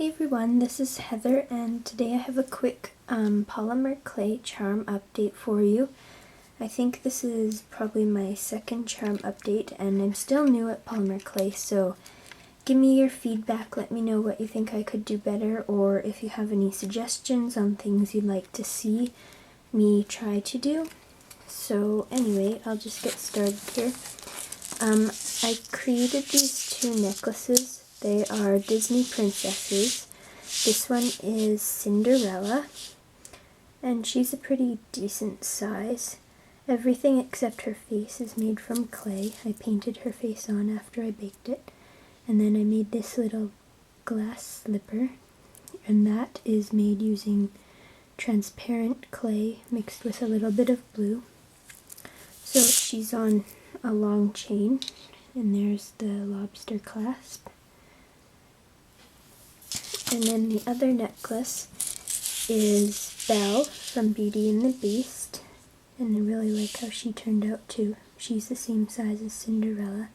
Hey everyone, this is Heather, and today I have a quick polymer clay charm update for you. I think this is probably my second charm update, and I'm still new at polymer clay, so give me your feedback. Let me know what you think I could do better, or if you have any suggestions on things you'd like to see me try to do. So anyway, I'll just get started here. I created these two necklaces. They are Disney princesses. This one is Cinderella, and she's a pretty decent size. Everything except her face is made from clay. I painted her face on after I baked it. And then I made this little glass slipper, and that is made using transparent clay mixed with a little bit of blue. So she's on a long chain, and there's the lobster clasp. And then the other necklace is Belle from Beauty and the Beast, and I really like how she turned out too. She's the same size as Cinderella.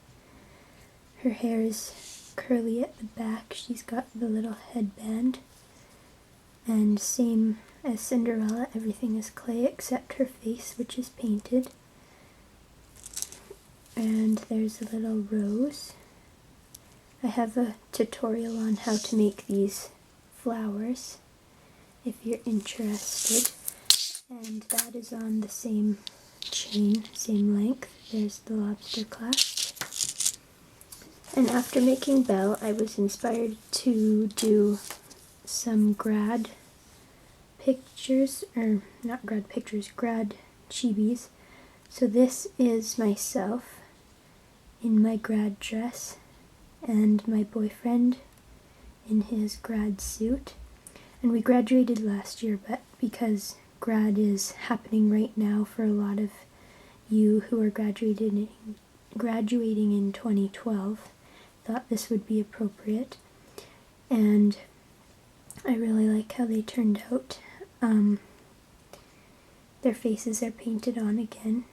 Her hair is curly at the back. She's got the little headband, and same as Cinderella, everything is clay except her face, which is painted. And there's a little rose. I have a tutorial on how to make these flowers if you're interested, and that is on the same chain, same length. There's the lobster clasp. And after making Belle, I was inspired to do some grad pictures, or not grad pictures, grad chibis. So this is myself in my grad dress, and my boyfriend in his grad suit. And we graduated last year, but because grad is happening right now for a lot of you who are graduating in 2012, thought this would be appropriate. And I really like how they turned out. Their faces are painted on again.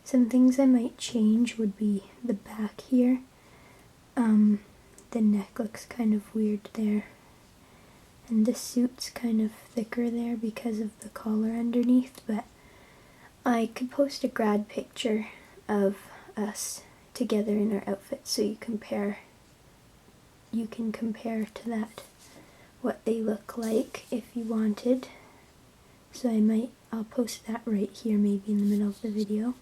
Some things I might change would be the back here. The neck looks kind of weird there, and the suit's kind of thicker there because of the collar underneath, but I could post a grad picture of us together in our outfits so you can compare to that what they look like if you wanted. So I'll post that right here, maybe in the middle of the video.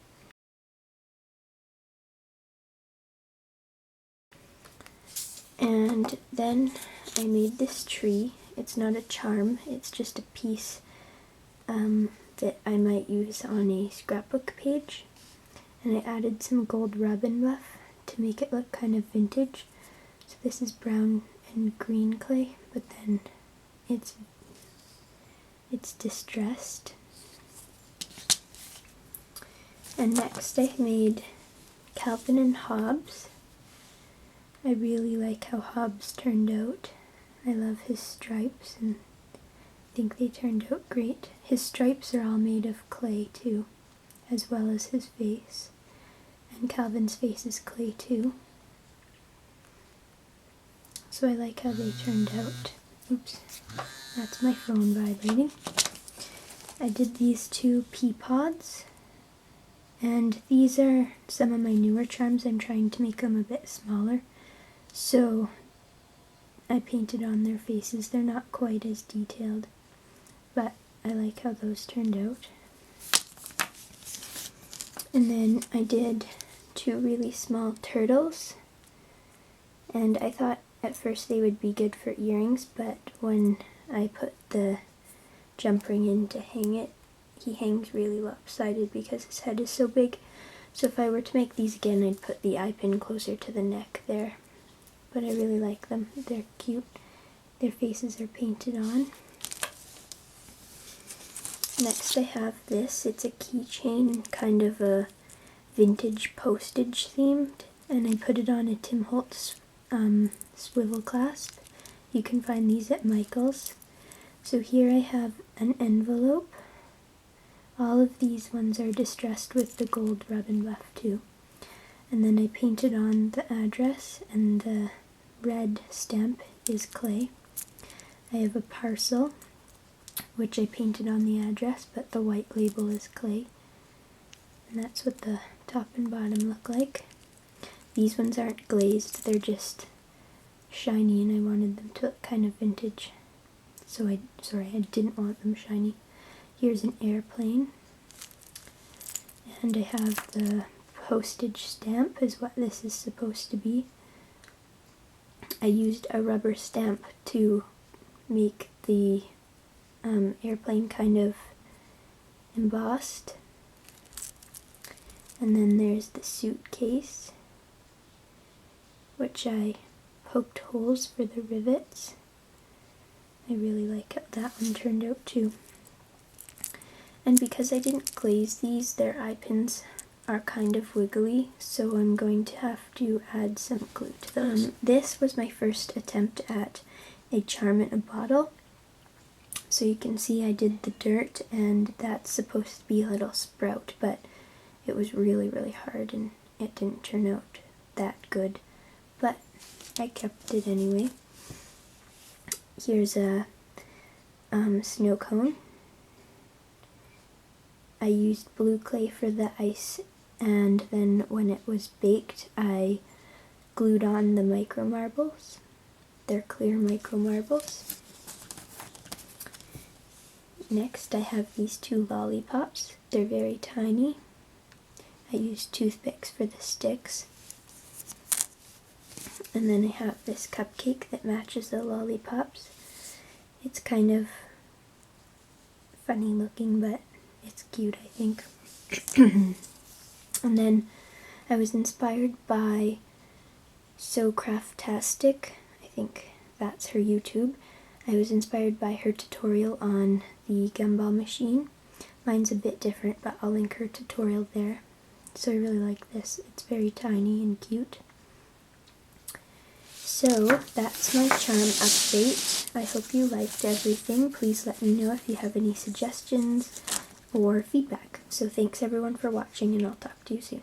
And then I made this tree. It's not a charm, it's just a piece that I might use on a scrapbook page. And I added some gold rub and buff to make it look kind of vintage. So this is brown and green clay, but then it's distressed. And next I made Calvin and Hobbes. I really like how Hobbes turned out. I love his stripes, and I think they turned out great. His stripes are all made of clay too, as well as his face. And Calvin's face is clay too. So I like how they turned out. Oops, that's my phone vibrating. I did these two pea pods, and these are some of my newer charms. I'm trying to make them a bit smaller. So I painted on their faces. They're not quite as detailed, but I like how those turned out. And then I did two really small turtles, and I thought at first they would be good for earrings, but when I put the jump ring in to hang it, he hangs really lopsided because his head is so big. So if I were to make these again, I'd put the eye pin closer to the neck there. But I really like them. They're cute. Their faces are painted on. Next I have this. It's a keychain, kind of a vintage postage themed, and I put it on a Tim Holtz swivel clasp. You can find these at Michael's. So here I have an envelope. All of these ones are distressed with the gold rub and buff too. And then I painted on the address, and the red stamp is clay. I have a parcel, which I painted on the address, but the white label is clay. And that's what the top and bottom look like. These ones aren't glazed, they're just shiny, and I wanted them to look kind of vintage. So I didn't want them shiny. Here's an airplane. And I have the postage stamp is what this is supposed to be. I used a rubber stamp to make the airplane kind of embossed. And then there's the suitcase, which I poked holes for the rivets. I really like how that one turned out too. And because I didn't glaze these, their eye pins are kind of wiggly, so I'm going to have to add some glue to those. This was my first attempt at a charm in a bottle. So you can see I did the dirt, and that's supposed to be a little sprout, but it was really, really hard and it didn't turn out that good. But I kept it anyway. Here's a snow cone. I used blue clay for the ice, and then when it was baked I glued on the micro marbles. They're clear micro marbles. Next I have these two lollipops. They're very tiny. I used toothpicks for the sticks. And then I have this cupcake that matches the lollipops. It's kind of funny looking, but it's cute, I think. And then I was inspired by SoCraftastic. I think that's her YouTube. I was inspired by her tutorial on the Gumball machine. Mine's a bit different, but I'll link her tutorial there. So I really like this. It's very tiny and cute. So that's my charm update. I hope you liked everything. Please let me know if you have any suggestions or feedback. So thanks everyone for watching, and I'll talk to you soon.